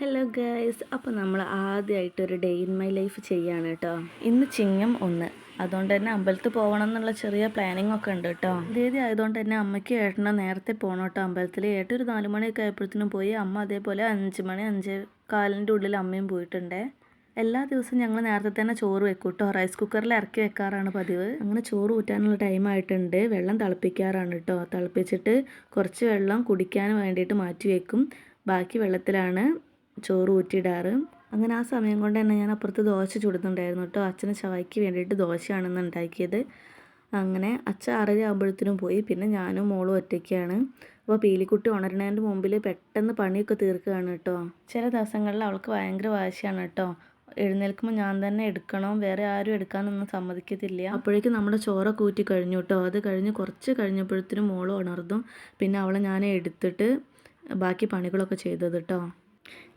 Hello guys, അപ്പോൾ നമ്മൾ ആദ്യമായിട്ടൊരു ഡേ ഇൻ മൈ ലൈഫ് ചെയ്യാണ് കേട്ടോ. ഇന്ന് ചിങ്ങം 1, അതുകൊണ്ട് തന്നെ അമ്പലത്തിൽ പോകണം എന്നുള്ള ചെറിയ പ്ലാനിങ് ഒക്കെ ഉണ്ട് കേട്ടോ. തീയതി ആയതുകൊണ്ട് തന്നെ അമ്മയ്ക്ക് ഏട്ടനെ നേരത്തെ പോകണം കേട്ടോ അമ്പലത്തിൽ. ഏട്ടൻ ഒരു 4 മണിയൊക്കെ ആയപ്പോഴത്തേനും പോയി. അമ്മ അതേപോലെ 5 മണി 5:15 ഉള്ളിൽ അമ്മയും പോയിട്ടുണ്ടേ. എല്ലാ ദിവസവും ഞങ്ങൾ നേരത്തെ തന്നെ ചോറ് വെക്കും കേട്ടോ. റൈസ് കുക്കറിൽ ഇറക്കി വെക്കാറാണ് പതിവ്. അങ്ങനെ ചോറ് ഊറ്റാനുള്ള ടൈം ആയിട്ടുണ്ട്. വെള്ളം തിളപ്പിക്കാറാണ് കേട്ടോ. തിളപ്പിച്ചിട്ട് കുറച്ച് വെള്ളം കുടിക്കാൻ വേണ്ടിയിട്ട് മാറ്റി വെക്കും. ബാക്കി വെള്ളത്തിലാണ് ചോറ് ഊറ്റിയിടാറ്. അങ്ങനെ ആ സമയം കൊണ്ട് തന്നെ ഞാൻ അപ്പുറത്ത് ദോശ ചുടുന്നുണ്ടായിരുന്നു കേട്ടോ. അച്ഛന് ചായക്ക് വേണ്ടിയിട്ട് ദോശയാണെന്ന് ഉണ്ടാക്കിയത്. അങ്ങനെ അച്ഛൻ 6:30 ആകുമ്പോഴത്തേനും പോയി. പിന്നെ ഞാനും മോളും ഒറ്റയ്ക്കാണ്. അപ്പോൾ പീലിക്കുട്ടി ഉണരണേൻ്റെ മുമ്പിൽ പെട്ടെന്ന് പണിയൊക്കെ തീർക്കുകയാണ് കേട്ടോ. ചില ദിവസങ്ങളിൽ അവൾക്ക് ഭയങ്കര വാശിയാണ് കേട്ടോ. എഴുന്നേൽക്കുമ്പോൾ ഞാൻ തന്നെ എടുക്കണം, വേറെ ആരും എടുക്കാനൊന്നും സമ്മതിക്കത്തില്ല. അപ്പോഴേക്കും നമ്മുടെ ചോറൊക്കെ ഊറ്റി കഴിഞ്ഞു കേട്ടോ. അത് കഴിഞ്ഞ് കുറച്ച് കഴിഞ്ഞപ്പോഴത്തേനും മോള് ഉണർന്നു. പിന്നെ അവളെ ഞാൻ എടുത്തിട്ട് ബാക്കി പണികളൊക്കെ ചെയ്തത് കേട്ടോ.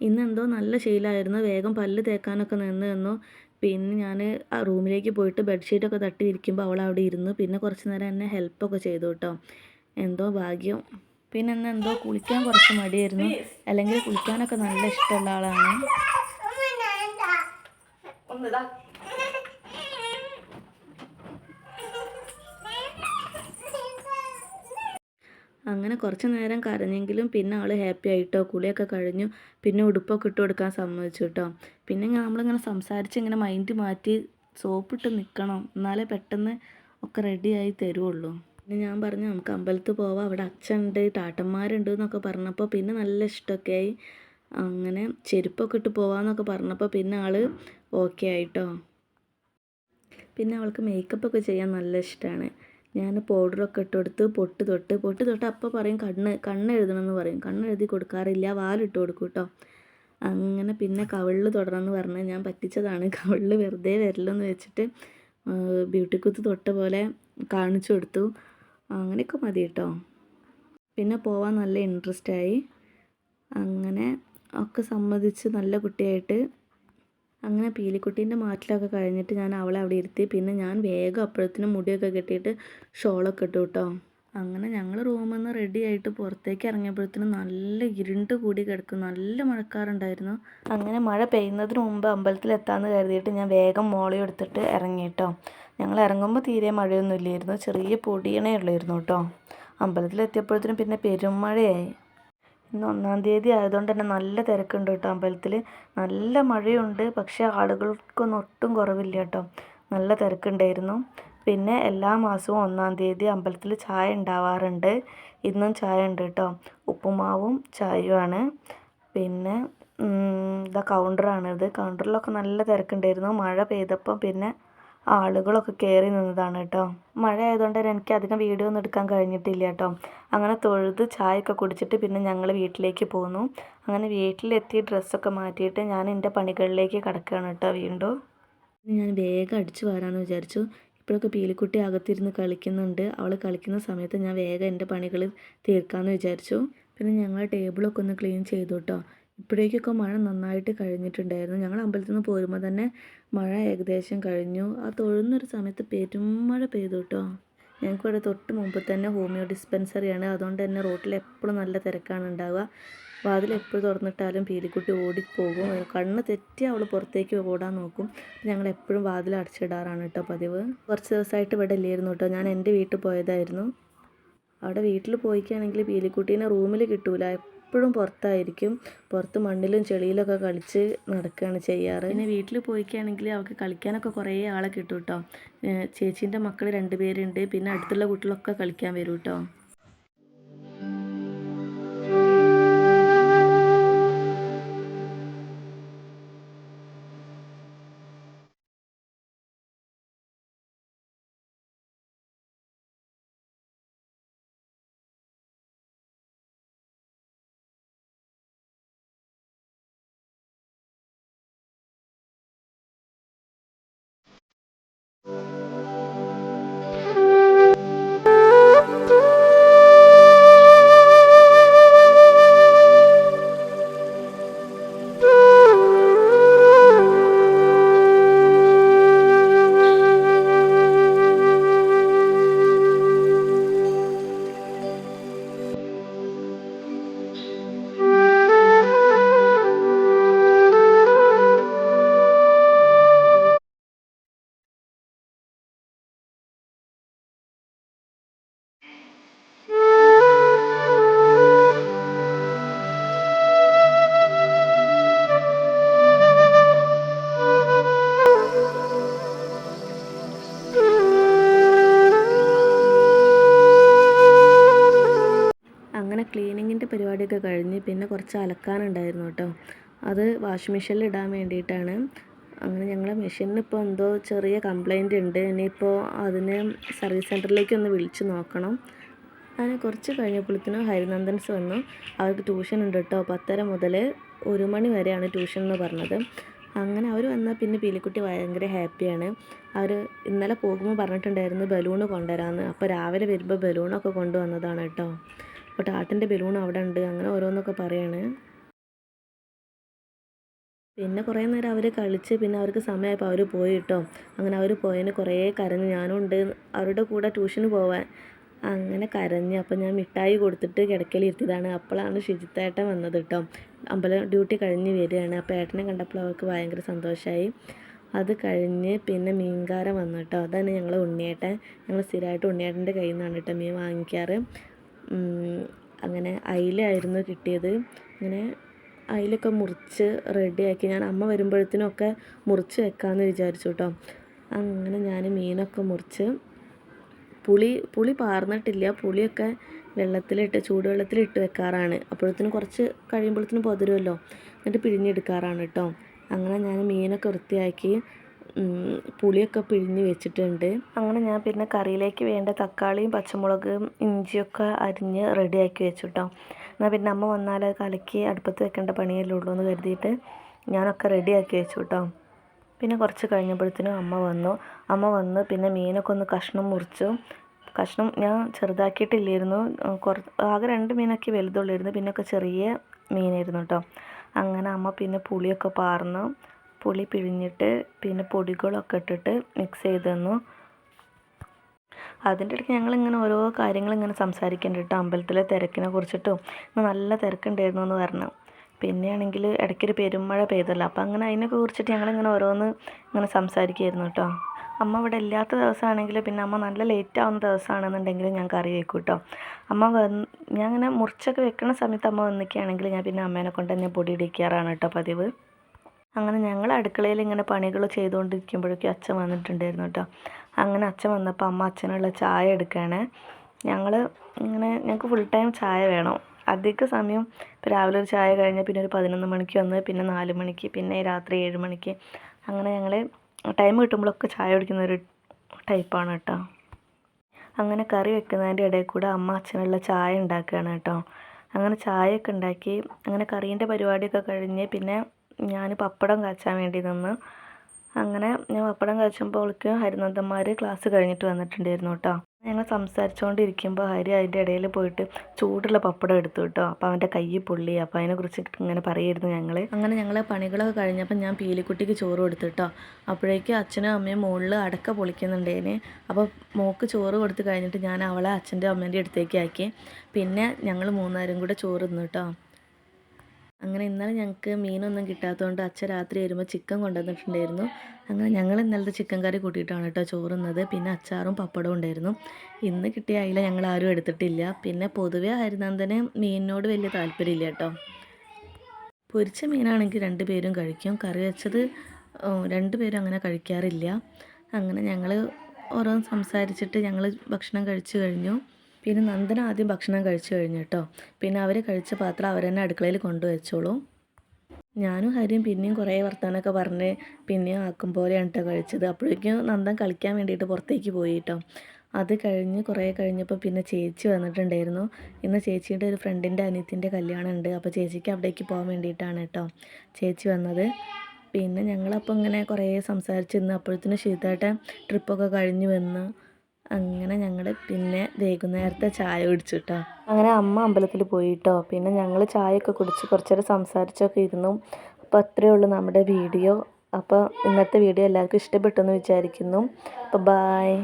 ഇന്നെന്തോ നല്ല ശീലമായിരുന്നു. വേഗം പല്ല് തേക്കാനൊക്കെ നിന്നു. പിന്നെ ഞാൻ ആ റൂമിലേക്ക് പോയിട്ട് ബെഡ്ഷീറ്റൊക്കെ തട്ടി ഇരിക്കുമ്പോൾ അവൾ അവിടെ ഇരുന്നു. പിന്നെ കുറച്ച് നേരം എന്നെ ഹെൽപ്പൊക്കെ ചെയ്തു കേട്ടോ. എന്തോ ഭാഗ്യം. പിന്നെ എന്തോ കുളിക്കാൻ കുറച്ച് മടിയായിരുന്നു. അല്ലെങ്കിൽ കുളിക്കാനൊക്കെ നല്ല ഇഷ്ടമുള്ള ആളാണ്. അങ്ങനെ കുറച്ച് നേരം കരഞ്ഞെങ്കിലും പിന്നെ ആൾ ഹാപ്പി ആയിട്ടോ. കുളിയൊക്കെ കഴിഞ്ഞു. പിന്നെ ഉടുപ്പൊക്കെ ഇട്ട് കൊടുക്കാൻ സമ്മതിച്ചു കേട്ടോ. പിന്നെ നമ്മളിങ്ങനെ സംസാരിച്ച് ഇങ്ങനെ മൈൻഡ് മാറ്റി സോപ്പിട്ട് നിൽക്കണം, എന്നാലേ പെട്ടെന്ന് ഒക്കെ റെഡിയായി തരുള്ളൂ. പിന്നെ ഞാൻ പറഞ്ഞു നമുക്ക് അമ്പലത്തിൽ പോവാം, അവിടെ അച്ഛനുണ്ട്, ടാട്ടന്മാരുണ്ട് എന്നൊക്കെ പറഞ്ഞപ്പോൾ പിന്നെ നല്ല ഇഷ്ടമൊക്കെ ആയി. അങ്ങനെ ചെരുപ്പൊക്കെ ഇട്ട് പോവാമെന്നൊക്കെ പറഞ്ഞപ്പോൾ പിന്നെ ആൾ ഓക്കെ ആയിട്ടോ. പിന്നെ അവൾക്ക് മേക്കപ്പൊക്കെ ചെയ്യാൻ നല്ല ഇഷ്ടമാണ്. ഞാൻ പൗഡറൊക്കെ ഇട്ട് കൊടുത്ത് പൊട്ട് തൊട്ട് അപ്പോൾ പറയും കണ്ണ് എഴുതണമെന്ന് പറയും. കണ്ണ് എഴുതി കൊടുക്കാറില്ല, വാലിട്ട് കൊടുക്കും കേട്ടോ. അങ്ങനെ പിന്നെ കവിളിൽ തൊടണമെന്ന് പറഞ്ഞ് ഞാൻ പറ്റിച്ചതാണ്. കവിളിൽ വെറുതെ വരില്ലെന്ന് വെച്ചിട്ട് ബ്യൂട്ടി കുത്ത് തൊട്ട പോലെ കാണിച്ചു കൊടുത്തു. അങ്ങനെയൊക്കെ മതി കേട്ടോ. പിന്നെ പോവാൻ നല്ല ഇൻട്രസ്റ്റായി. അങ്ങനെ ഒക്കെ സമ്മതിച്ച് നല്ല കുട്ടിയായിട്ട്. അങ്ങനെ പീലിക്കുട്ടീൻ്റെ മാറ്റിലൊക്കെ കഴിഞ്ഞിട്ട് ഞാൻ അവളെ അവിടെ ഇരുത്തി. പിന്നെ ഞാൻ വേഗം അപ്പോഴത്തേനും മുടിയൊക്കെ കെട്ടിയിട്ട് ഷോളൊക്കെ ഇട്ടു കേട്ടോ. അങ്ങനെ ഞങ്ങൾ റൂമിൽ നിന്ന് റെഡി ആയിട്ട് പുറത്തേക്ക് ഇറങ്ങിയപ്പോഴത്തേനും നല്ല ഇരുണ്ട് കൂടി കിടക്കും. നല്ല മഴക്കാറുണ്ടായിരുന്നു. അങ്ങനെ മഴ പെയ്യുന്നതിന് മുമ്പ് അമ്പലത്തിലെത്താമെന്ന് കരുതിയിട്ട് ഞാൻ വേഗം മോളെ എടുത്തിട്ട് ഇറങ്ങി കേട്ടോ. ഞങ്ങൾ ഇറങ്ങുമ്പോൾ തീരെ മഴയൊന്നും ഇല്ലായിരുന്നു, ചെറിയ പൊടിയണേ ഉള്ളായിരുന്നു കേട്ടോ. അമ്പലത്തിലെത്തിയപ്പോഴത്തേനും പിന്നെ പെരുമഴയായി. ഇന്ന് 1-ാം തീയതി ആയതുകൊണ്ട് തന്നെ നല്ല തിരക്കുണ്ട് കേട്ടോ അമ്പലത്തിൽ. നല്ല മഴയുണ്ട്, പക്ഷേ ആളുകൾക്കൊന്നും ഒട്ടും കുറവില്ല കേട്ടോ. നല്ല തിരക്കുണ്ടായിരുന്നു. പിന്നെ എല്ലാ മാസവും 1-ാം തീയതി അമ്പലത്തിൽ ചായ ഉണ്ടാവാറുണ്ട്. ഇന്നും ചായ ഉണ്ട് കേട്ടോ. ഉപ്പുമാവും ചായയുമാണ്. പിന്നെ ഇതാ കൗണ്ടറാണിത്. കൗണ്ടറിലൊക്കെ നല്ല തിരക്കുണ്ടായിരുന്നു. മഴ പെയ്തപ്പം പിന്നെ ആളുകളൊക്കെ കയറി നിന്നതാണ് കേട്ടോ. മഴ ആയതുകൊണ്ട് തന്നെ എനിക്ക് അധികം വീഡിയോ ഒന്നും എടുക്കാൻ കഴിഞ്ഞിട്ടില്ല കേട്ടോ. അങ്ങനെ തൊഴുത് ചായയൊക്കെ കുടിച്ചിട്ട് പിന്നെ ഞങ്ങൾ വീട്ടിലേക്ക് പോന്നു. അങ്ങനെ വീട്ടിലെത്തി ഡ്രസ്സൊക്കെ മാറ്റിയിട്ട് ഞാൻ എൻ്റെ പണികളിലേക്ക് കിടക്കുകയാണ് കേട്ടോ. വീണ്ടും ഞാൻ വേഗം അടിച്ചു വാരാമെന്ന് വിചാരിച്ചു. ഇപ്പോഴൊക്കെ പീലിക്കുട്ടി അകത്തിരുന്ന് കളിക്കുന്നുണ്ട്. അവൾ കളിക്കുന്ന സമയത്ത് ഞാൻ വേഗം എൻ്റെ പണികൾ തീർക്കാമെന്ന് വിചാരിച്ചു. പിന്നെ ഞങ്ങൾ ടേബിളൊക്കെ ഒന്ന് ക്ലീൻ ചെയ്തു കേട്ടോ. ഇപ്പോഴേക്കൊക്കെ മഴ നന്നായിട്ട് കഴിഞ്ഞിട്ടുണ്ടായിരുന്നു. ഞങ്ങൾ അമ്പലത്തിൽ നിന്ന് പോരുമ്പോൾ തന്നെ മഴ ഏകദേശം കഴിഞ്ഞു. ആ തൊഴുന്നൊരു സമയത്ത് പെരുമഴ പെയ്തു കേട്ടോ. ഞങ്ങൾക്കിവിടെ തൊട്ട് മുമ്പ് തന്നെ ഹോമിയോ ഡിസ്പെൻസറിയാണ്. അതുകൊണ്ട് തന്നെ റോട്ടിൽ എപ്പോഴും നല്ല തിരക്കാണ് ഉണ്ടാവുക. വാതിൽ എപ്പോഴും തുറന്നിട്ടാലും പീലിക്കുട്ടി ഓടിപ്പോകും. കണ്ണ് തെറ്റി അവൾ പുറത്തേക്ക് ഓടാൻ നോക്കും. ഞങ്ങൾ എപ്പോഴും വാതിൽ അടച്ചിടാറാണ് കേട്ടോ പതിവ്. കുറച്ച് ദിവസമായിട്ട് ഇവിടെ ഇല്ലായിരുന്നു കേട്ടോ. ഞാൻ എൻ്റെ വീട്ടിൽ പോയതായിരുന്നു. അവിടെ വീട്ടിൽ പോയിക്കുകയാണെങ്കിൽ പീലിക്കുട്ടീനെ റൂമിൽ കിട്ടൂല, എപ്പോഴും പുറത്തായിരിക്കും. പുറത്ത് മണ്ണിലും ചെളിയിലൊക്കെ കളിച്ച് നടക്കുകയാണ് ചെയ്യാറ്. പിന്നെ വീട്ടിൽ പോയിക്കുകയാണെങ്കിൽ അവൾക്ക് കളിക്കാനൊക്കെ കുറേ ആളെ കിട്ടും കേട്ടോ. ചേച്ചീൻ്റെ മക്കൾ 2 പേരുണ്ട്. പിന്നെ അടുത്തുള്ള കുട്ടികളൊക്കെ കളിക്കാൻ വരും കേട്ടോ. കുറച്ച് അലക്കാനുണ്ടായിരുന്നു കേട്ടോ. അത് വാഷിംഗ് മെഷീനിൽ ഇടാൻ വേണ്ടിയിട്ടാണ്. അങ്ങനെ ഞങ്ങളെ മെഷീനിന് ഇപ്പോൾ എന്തോ ചെറിയ കംപ്ലൈൻറ്റ് ഉണ്ട്. ഇനിയിപ്പോൾ അതിന് സർവീസ് സെൻറ്ററിലേക്ക് വിളിച്ച് നോക്കണം. അങ്ങനെ കുറച്ച് കഴിഞ്ഞപ്പോഴത്തേനും ഹരിനന്ദൻസ് വന്നു. അവർക്ക് ട്യൂഷൻ ഉണ്ട് കേട്ടോ. 10:30 മുതൽ 1 മണി വരെയാണ് ട്യൂഷൻ എന്ന് പറഞ്ഞത്. അങ്ങനെ അവർ വന്നാൽ പിന്നെ പീലിക്കുട്ടി ഭയങ്കര ഹാപ്പിയാണ്. അവർ ഇന്നലെ പോകുമ്പോൾ പറഞ്ഞിട്ടുണ്ടായിരുന്നു ബലൂണ് കൊണ്ടുവരാമെന്ന്. അപ്പോൾ രാവിലെ വരുമ്പോൾ ബലൂണൊക്കെ കൊണ്ടുവന്നതാണ് കേട്ടോ. അപ്പോൾ ടാട്ടിൻ്റെ ബലൂൺ അവിടെ ഉണ്ട്, അങ്ങനെ ഓരോന്നൊക്കെ പറയാണ്. പിന്നെ കുറേ നേരം അവർ കളിച്ച് പിന്നെ അവർക്ക് സമയമായപ്പോൾ അവർ പോയി കേട്ടോ. അങ്ങനെ അവർ പോയതിന് കുറേ കരഞ്ഞ്. ഞാനും ഉണ്ട് അവരുടെ കൂടെ ട്യൂഷന് പോവാൻ. അങ്ങനെ കരഞ്ഞ്. അപ്പോൾ ഞാൻ മിഠായി കൊടുത്തിട്ട് കിടക്കയിലിരുത്തിയതാണ്. അപ്പോഴാണ് ഷിജിത്തേട്ടൻ വന്നത് കേട്ടോ. അമ്പലം ഡ്യൂട്ടി കഴിഞ്ഞ് വരികയാണ്. അപ്പോൾ ഏട്ടനെ കണ്ടപ്പോൾ അവർക്ക് ഭയങ്കര സന്തോഷമായി. അത് കഴിഞ്ഞ് പിന്നെ മീൻകാരൻ വന്നു കേട്ടോ. അതാണ് ഞങ്ങൾ ഉണ്ണിയേട്ടൻ. ഞങ്ങൾ സ്ഥിരമായിട്ട് ഉണ്ണിയേട്ടൻ്റെ കയ്യിൽ നിന്നാണ് കേട്ടോ മീൻ വാങ്ങിക്കാറ്. അങ്ങനെ അയിലായിരുന്നു കിട്ടിയത്. അങ്ങനെ അയിലൊക്കെ മുറിച്ച് റെഡിയാക്കി ഞാൻ അമ്മ വരുമ്പോഴത്തേനൊക്കെ മുറിച്ച് വെക്കാമെന്ന് വിചാരിച്ചു കേട്ടോ. അങ്ങനെ ഞാൻ മീനൊക്കെ മുറിച്ച് പുളി പാർന്നിട്ടില്ല. പുളിയൊക്കെ ചൂടുവെള്ളത്തിലിട്ട് വെക്കാറാണ്. അപ്പോഴത്തേനും കുറച്ച് കഴിയുമ്പോഴത്തേനും പൊതിരുമല്ലോ, എന്നിട്ട് പിഴിഞ്ഞെടുക്കാറാണ് കേട്ടോ. അങ്ങനെ ഞാൻ മീനൊക്കെ വൃത്തിയാക്കി പുളിയൊക്കെ പിഴിഞ്ഞ് വെച്ചിട്ടുണ്ട്. അങ്ങനെ ഞാൻ പിന്നെ കറിയിലേക്ക് വേണ്ട തക്കാളിയും പച്ചമുളകും ഇഞ്ചിയൊക്കെ അരിഞ്ഞ് റെഡിയാക്കി വെച്ചു കേട്ടോ. എന്നാൽ പിന്നെ അമ്മ വന്നാൽ അത് കലക്കി അടുപ്പത്ത് വെക്കേണ്ട പണിയല്ലേ ഉള്ളൂ എന്ന് കരുതിയിട്ട് ഞാനൊക്കെ റെഡിയാക്കി വെച്ചു കേട്ടോ. പിന്നെ കുറച്ച് കഴിഞ്ഞപ്പോഴത്തേനും അമ്മ വന്ന് പിന്നെ മീനൊക്കെ ഒന്ന് കഷ്ണം മുറിച്ചു. കഷ്ണം ഞാൻ ചെറുതാക്കിയിട്ടില്ലായിരുന്നു. ആകെ 2 മീനൊക്കെ വലുതുള്ളായിരുന്നു, പിന്നെയൊക്കെ ചെറിയ മീനായിരുന്നു കേട്ടോ. അങ്ങനെ അമ്മ പിന്നെ പുളിയൊക്കെ പാർന്നു, പുളി പിഴിഞ്ഞിട്ട് പിന്നെ പൊടികളൊക്കെ ഇട്ടിട്ട് മിക്സ് ചെയ്ത് തന്നു. അതിൻ്റെ ഇടയ്ക്ക് ഞങ്ങളിങ്ങനെ ഓരോ കാര്യങ്ങളിങ്ങനെ സംസാരിക്കുന്നുണ്ട് കേട്ടോ. അമ്പലത്തിലെ തിരക്കിനെ കുറിച്ചിട്ടും നല്ല തിരക്കുണ്ടായിരുന്നു എന്ന് പറഞ്ഞു. പിന്നെയാണെങ്കിൽ ഇടയ്ക്കൊരു പെരുമഴ പെയ്തല്ലോ, അപ്പം അങ്ങനെ അതിനൊക്കെ കുറിച്ചിട്ട് ഞങ്ങളിങ്ങനെ ഓരോന്ന് ഇങ്ങനെ സംസാരിക്കുമായിരുന്നു കേട്ടോ. അമ്മ ഇവിടെ ഇല്ലാത്ത ദിവസമാണെങ്കിൽ പിന്നെ അമ്മ നല്ല ലേറ്റ് ആവുന്ന ദിവസമാണെന്നുണ്ടെങ്കിൽ ഞാൻ കറി വെക്കും കേട്ടോ. ഞാൻ ഇങ്ങനെ മുറിച്ചൊക്കെ വെക്കുന്ന സമയത്ത് അമ്മ വന്നിക്കുകയാണെങ്കിൽ ഞാൻ പിന്നെ അമ്മേനെ കൊണ്ട് തന്നെ പൊടി ഇടിക്കാറാണ് കേട്ടോ പതിവ്. അങ്ങനെ ഞങ്ങൾ അടുക്കളയിൽ ഇങ്ങനെ പണികൾ ചെയ്തുകൊണ്ടിരിക്കുമ്പോഴേക്കും അച്ഛൻ വന്നിട്ടുണ്ടായിരുന്നു കേട്ടോ. അങ്ങനെ അച്ഛൻ വന്നപ്പോൾ അമ്മ അച്ഛനുള്ള ചായ എടുക്കുകയാണ്. ഞങ്ങൾക്ക് ഫുൾ ടൈം ചായ വേണം. അധിക സമയം ഇപ്പോൾ രാവിലെ ഒരു ചായ കഴിഞ്ഞാൽ പിന്നെ ഒരു 11 മണിക്ക് വന്ന് പിന്നെ 4 മണിക്ക് പിന്നെ രാത്രി 7 മണിക്ക് അങ്ങനെ ഞങ്ങൾ ടൈം കിട്ടുമ്പോഴൊക്കെ ചായ കുടിക്കുന്ന ഒരു ടൈപ്പാണ് കേട്ടോ. അങ്ങനെ കറി വെക്കുന്നതിൻ്റെ ഇടയിൽ കൂടെ അമ്മ അച്ഛനുള്ള ചായ ഉണ്ടാക്കുകയാണ് കേട്ടോ. അങ്ങനെ ചായയൊക്കെ ഉണ്ടാക്കി അങ്ങനെ കറീൻ്റെ പരിപാടിയൊക്കെ കഴിഞ്ഞ് പിന്നെ ഞാൻ പപ്പടം കാച്ചാൻ വേണ്ടി നിന്ന്. അങ്ങനെ ഞാൻ പപ്പടം കാച്ചുമ്പോഴേക്ക് ഹരിനന്ദന്മാർ ക്ലാസ് കഴിഞ്ഞിട്ട് വന്നിട്ടുണ്ടായിരുന്നു കേട്ടോ. ഞങ്ങൾ സംസാരിച്ചുകൊണ്ടിരിക്കുമ്പോൾ ഹരി അതിൻ്റെ ഇടയിൽ പോയിട്ട് ചൂടുള്ള പപ്പടം എടുത്തു കേട്ടോ. അപ്പോൾ അവൻ്റെ കൈ പൊള്ളി. അപ്പോൾ അതിനെക്കുറിച്ച് ഇങ്ങനെ പറയുമായിരുന്നു ഞങ്ങൾ. അങ്ങനെ ഞങ്ങൾ പണികളൊക്കെ കഴിഞ്ഞപ്പോൾ ഞാൻ പീലിക്കുട്ടിക്ക് ചോറ് കൊടുത്തു കേട്ടോ. അപ്പോഴേക്കും അച്ഛനും അമ്മയും മുകളിൽ അടക്ക പൊളിക്കുന്നുണ്ടേന്. അപ്പോൾ മോൾക്ക് ചോറ് കൊടുത്ത് കഴിഞ്ഞിട്ട് ഞാൻ അവളെ അച്ഛൻ്റെ അമ്മേൻ്റെ അടുത്തേക്ക് ആക്കി. പിന്നെ ഞങ്ങൾ 3 പേരും കൂടെ ചോറ് തിന്നു കേട്ടോ. അങ്ങനെ ഇന്നലെ ഞങ്ങൾക്ക് മീനൊന്നും കിട്ടാത്തതുകൊണ്ട് അച്ഛൻ രാത്രി വരുമ്പോൾ ചിക്കൻ കൊണ്ടുവന്നിട്ടുണ്ടായിരുന്നു. അങ്ങനെ ഞങ്ങൾ ഇന്നലത്തെ ചിക്കൻ കറി കൂട്ടിയിട്ടാണ് കേട്ടോ ചോറുന്നത്. പിന്നെ അച്ചാറും പപ്പടവും ഉണ്ടായിരുന്നു. ഇന്ന് കിട്ടിയ അയില ഞങ്ങൾ ആരും എടുത്തിട്ടില്ല. പിന്നെ പൊതുവേ ഹരിനന്ദന് മീനിനോട് വലിയ താല്പര്യമില്ല കേട്ടോ. പൊരിച്ച മീനാണെങ്കിൽ 2 പേരും കഴിക്കും, കറി വെച്ചത് 2 പേരും അങ്ങനെ കഴിക്കാറില്ല. അങ്ങനെ ഞങ്ങൾ ഓരോന്ന് സംസാരിച്ചിട്ട് ഞങ്ങൾ ഭക്ഷണം കഴിച്ചു കഴിഞ്ഞു. പിന്നെ നന്ദന ആദ്യം ഭക്ഷണം കഴിച്ചു കഴിഞ്ഞു കേട്ടോ. പിന്നെ അവർ കഴിച്ച പാത്രം അവർ തന്നെ അടുക്കളയിൽ കൊണ്ടുവച്ചോളൂ. ഞാനും ഹരിയും പിന്നെയും കുറേ വർത്തമാനമൊക്കെ പറഞ്ഞ് പിന്നെയും ആക്കും പോലെയാണ് കേട്ടോ കഴിച്ചത്. അപ്പോഴേക്കും നന്ദൻ കളിക്കാൻ വേണ്ടിയിട്ട് പുറത്തേക്ക് പോയി കേട്ടോ. അത് കഴിഞ്ഞ് കുറേ കഴിഞ്ഞപ്പോൾ പിന്നെ ചേച്ചി വന്നിട്ടുണ്ടായിരുന്നു. ഇന്ന് ചേച്ചിയുടെ ഒരു ഫ്രണ്ടിൻ്റെ അനിയത്തിൻ്റെ കല്യാണം ഉണ്ട്. അപ്പോൾ ചേച്ചിക്ക് അവിടേക്ക് പോകാൻ വേണ്ടിയിട്ടാണ് കേട്ടോ ചേച്ചി വന്നത്. പിന്നെ ഞങ്ങളപ്പോൾ ഇങ്ങനെ കുറേ സംസാരിച്ചിരുന്നു. അപ്പോഴത്തേനും ഷീതേട്ടൻ ട്രിപ്പൊക്കെ കഴിഞ്ഞ് വന്ന്. അങ്ങനെ ഞങ്ങൾ പിന്നെ വൈകുന്നേരത്തെ ചായ കുടിച്ചു കേട്ടോ. അങ്ങനെ അമ്മ അമ്പലത്തിൽ പോയി കേട്ടോ. പിന്നെ ഞങ്ങൾ ചായയൊക്കെ കുടിച്ച് കുറച്ച് നേരം സംസാരിച്ചൊക്കെ ഇരുന്നു. അപ്പോൾ അത്രയേ ഉള്ളൂ നമ്മുടെ വീഡിയോ. അപ്പോൾ ഇന്നത്തെ വീഡിയോ എല്ലാവർക്കും ഇഷ്ടപ്പെട്ടെന്ന് വിചാരിക്കുന്നു. അപ്പോൾ ബായ്.